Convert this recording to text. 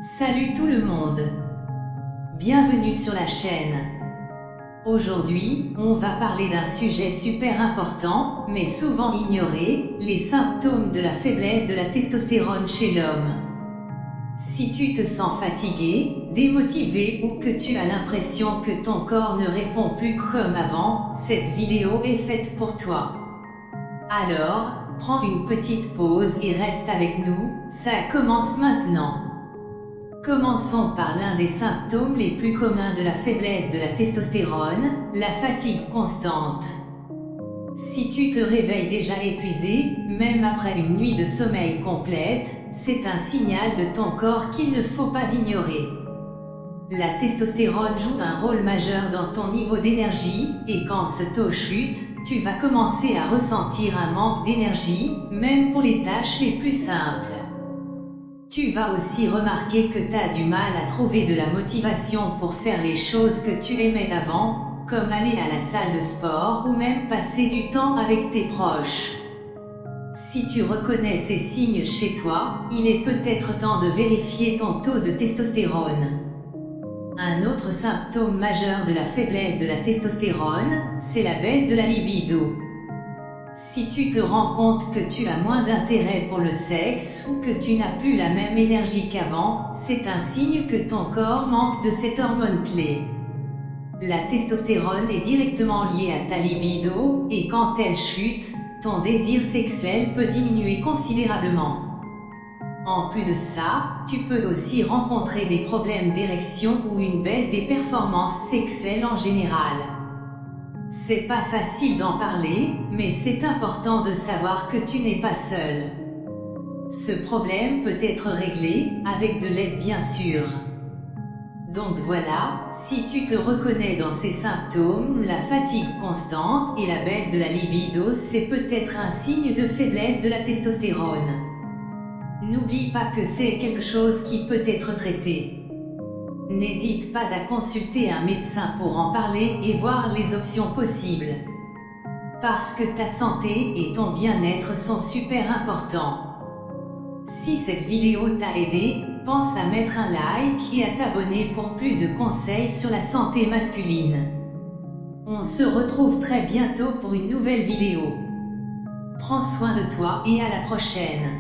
Salut tout le monde! Bienvenue sur la chaîne. Aujourd'hui, on va parler d'un sujet super important, mais souvent ignoré, les symptômes de la faiblesse de la testostérone chez l'homme. Si tu te sens fatigué, démotivé ou que tu as l'impression que ton corps ne répond plus comme avant, cette vidéo est faite pour toi. Alors, prends une petite pause et reste avec nous, ça commence maintenant. Commençons par l'un des symptômes les plus communs de la faiblesse de la testostérone, la fatigue constante. Si tu te réveilles déjà épuisé, même après une nuit de sommeil complète, c'est un signal de ton corps qu'il ne faut pas ignorer. La testostérone joue un rôle majeur dans ton niveau d'énergie, et quand ce taux chute, tu vas commencer à ressentir un manque d'énergie, même pour les tâches les plus simples. Tu vas aussi remarquer que tu as du mal à trouver de la motivation pour faire les choses que tu aimais avant, comme aller à la salle de sport ou même passer du temps avec tes proches. Si tu reconnais ces signes chez toi, il est peut-être temps de vérifier ton taux de testostérone. Un autre symptôme majeur de la faiblesse de la testostérone, c'est la baisse de la libido. Si tu te rends compte que tu as moins d'intérêt pour le sexe ou que tu n'as plus la même énergie qu'avant, c'est un signe que ton corps manque de cette hormone clé. La testostérone est directement liée à ta libido, et quand elle chute, ton désir sexuel peut diminuer considérablement. En plus de ça, tu peux aussi rencontrer des problèmes d'érection ou une baisse des performances sexuelles en général. C'est pas facile d'en parler, mais c'est important de savoir que tu n'es pas seul. Ce problème peut être réglé, avec de l'aide bien sûr. Donc voilà, si tu te reconnais dans ces symptômes, la fatigue constante et la baisse de la libido, c'est peut-être un signe de faiblesse de la testostérone. N'oublie pas que c'est quelque chose qui peut être traité. N'hésite pas à consulter un médecin pour en parler et voir les options possibles. Parce que ta santé et ton bien-être sont super importants. Si cette vidéo t'a aidé, pense à mettre un like et à t'abonner pour plus de conseils sur la santé masculine. On se retrouve très bientôt pour une nouvelle vidéo. Prends soin de toi et à la prochaine.